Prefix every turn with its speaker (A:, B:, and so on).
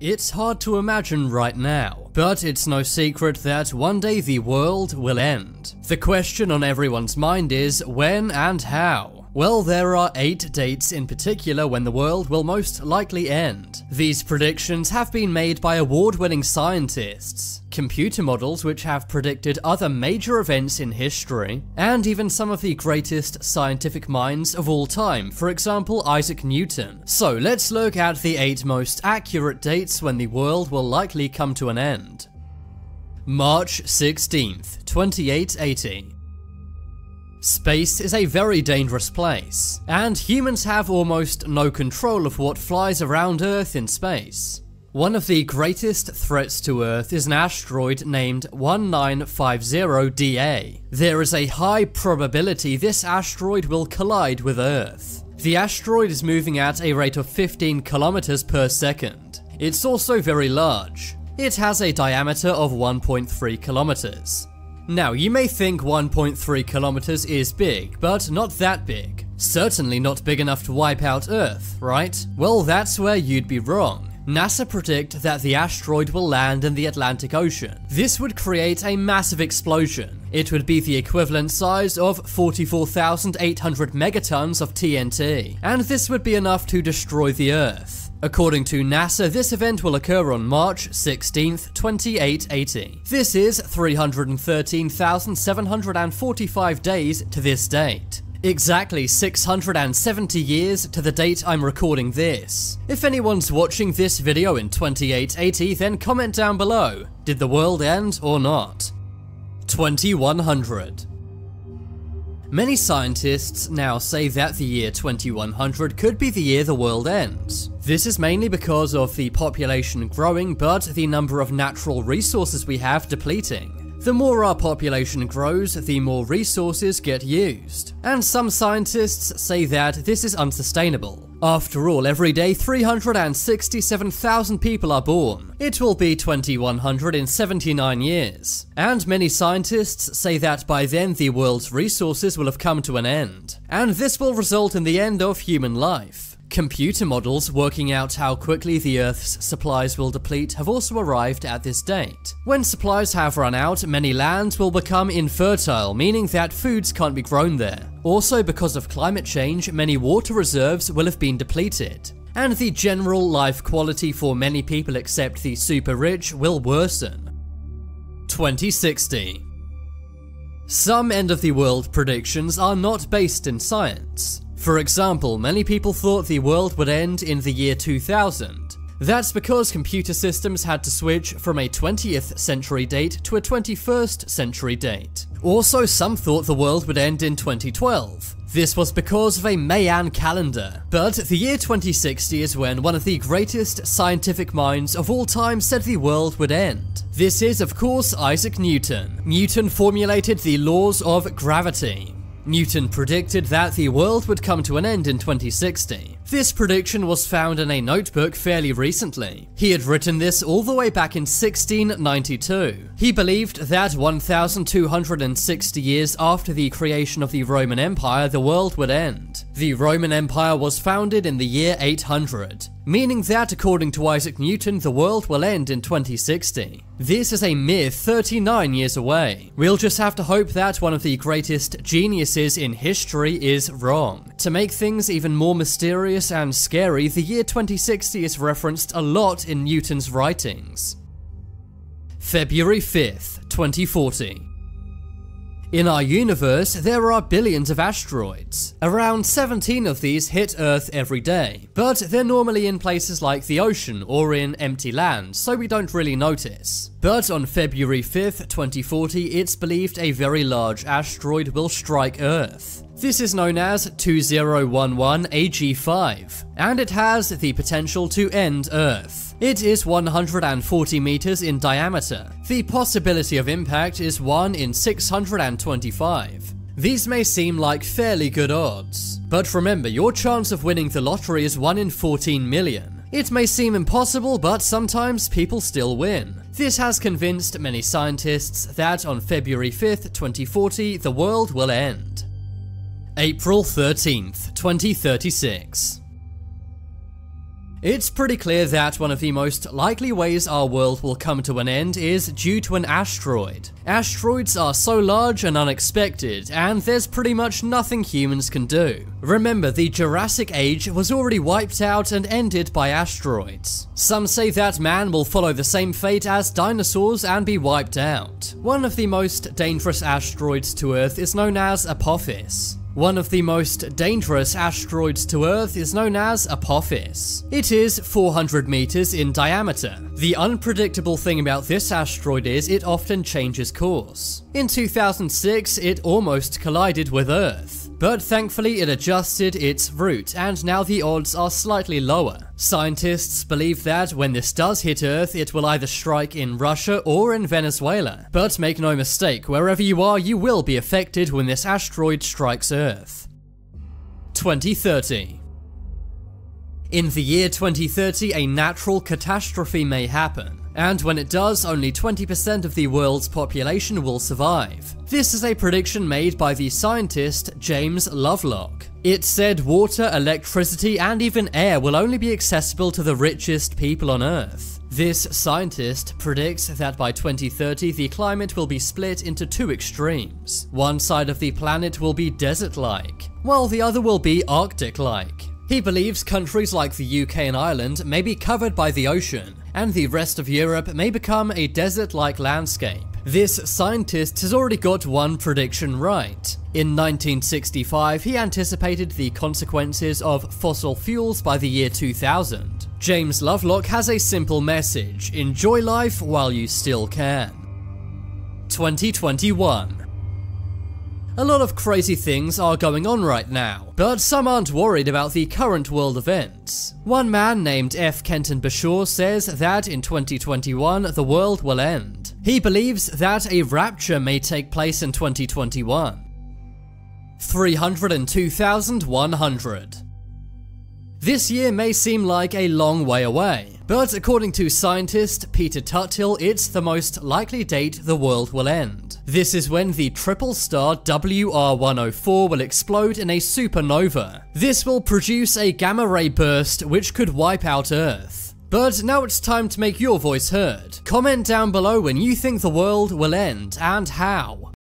A: It's hard to imagine right now, but it's no secret that one day the world will end. The question on everyone's mind is when and how. Well, there are 8 dates in particular when the world will most likely end. These predictions have been made by award-winning scientists, computer models which have predicted other major events in history, and even some of the greatest scientific minds of all time, for example Isaac Newton. So let's look at the 8 most accurate dates when the world will likely come to an end. March 16th, 2880. Space is a very dangerous place, and humans have almost no control of what flies around Earth in space. One of the greatest threats to Earth is an asteroid named 1950DA. There is a high probability this asteroid will collide with Earth. The asteroid is moving at a rate of 15 kilometers per second. It's also very large. It has a diameter of 1.3 kilometers. Now, you may think 1.3 kilometers is big, but not that big. Certainly not big enough to wipe out Earth, right? Well, that's where you'd be wrong. NASA predict that the asteroid will land in the Atlantic Ocean. This would create a massive explosion. It would be the equivalent size of 44,800 megatons of TNT, and this would be enough to destroy the Earth. According to NASA, this event will occur on March 16th, 2880. This is 313,745 days to this date. Exactly 670 years to the date I'm recording this. If anyone's watching this video in 2880, then comment down below. Did the world end or not? 2100. Many scientists now say that the year 2100 could be the year the world ends. This is mainly because of the population growing, but the number of natural resources we have depleting. The more our population grows, the more resources get used. And some scientists say that this is unsustainable. After all, every day 367,000 people are born. It will be 2100 in 79 years. And many scientists say that by then the world's resources will have come to an end. And this will result in the end of human life. Computer models working out how quickly the Earth's supplies will deplete have also arrived at this date. When supplies have run out, many lands will become infertile, meaning that foods can't be grown there. Also, because of climate change, many water reserves will have been depleted. And the general life quality for many people except the super rich will worsen. 2060. Some end-of-the-world predictions are not based in science. For example, many people thought the world would end in the year 2000. That's because computer systems had to switch from a 20th century date to a 21st century date. Also, some thought the world would end in 2012. This was because of a Mayan calendar. But the year 2060 is when one of the greatest scientific minds of all time said the world would end. This is, of course, Isaac Newton. Newton formulated the laws of gravity. Newton predicted that the world would come to an end in 2060. This prediction was found in a notebook fairly recently. He had written this all the way back in 1692. He believed that 1,260 years after the creation of the Roman Empire, the world would end. The Roman Empire was founded in the year 800, meaning that according to Isaac Newton, the world will end in 2060. This is a mere 39 years away. We'll just have to hope that one of the greatest geniuses in history is wrong. To make things even more mysterious and scary, the year 2060 is referenced a lot in Newton's writings. February 5th, 2040. In our universe, there are billions of asteroids. Around 17 of these hit Earth every day, but they're normally in places like the ocean or in empty land, so we don't really notice. But on February 5th, 2040, it's believed a very large asteroid will strike Earth. This is known as 2011 AG5, and it has the potential to end Earth. It is 140 meters in diameter. The possibility of impact is 1 in 625. These may seem like fairly good odds, but remember, your chance of winning the lottery is 1 in 14 million. It may seem impossible, but sometimes people still win. This has convinced many scientists that on February 5th, 2040, the world will end. April 13th, 2036. It's pretty clear that one of the most likely ways our world will come to an end is due to an asteroid. Asteroids are so large and unexpected, and there's pretty much nothing humans can do. Remember, the Jurassic Age was already wiped out and ended by asteroids. Some say that man will follow the same fate as dinosaurs and be wiped out. One of the most dangerous asteroids to Earth is known as Apophis. One of the most dangerous asteroids to Earth is known as Apophis. It is 400 meters in diameter. The unpredictable thing about this asteroid is it often changes course. In 2006, it almost collided with Earth, but thankfully it adjusted its route and now the odds are slightly lower. Scientists believe that when this does hit Earth, it will either strike in Russia or in Venezuela. But make no mistake, wherever you are, you will be affected when this asteroid strikes Earth. 2030. In the year 2030, a natural catastrophe may happen, and when it does, only 20% of the world's population will survive. This is a prediction made by the scientist James Lovelock. It said water, electricity, and even air will only be accessible to the richest people on Earth. This scientist predicts that by 2030 the climate will be split into two extremes. One side of the planet will be desert-like, while the other will be Arctic-like. He believes countries like the UK and Ireland may be covered by the ocean, and the rest of Europe may become a desert-like landscape. This scientist has already got one prediction right. In 1965, he anticipated the consequences of fossil fuels by the year 2000. James Lovelock has a simple message: enjoy life while you still can. 2021. A lot of crazy things are going on right now, but some aren't worried about the current world events. One man named F. Kenton Bashaw says that in 2021 the world will end. He believes that a rapture may take place in 2021. 302,100. This year may seem like a long way away, but according to scientist Peter Tuthill, it's the most likely date the world will end. This is when the triple star WR104 will explode in a supernova. This will produce a gamma ray burst which could wipe out Earth. But now it's time to make your voice heard. Comment down below when you think the world will end and how.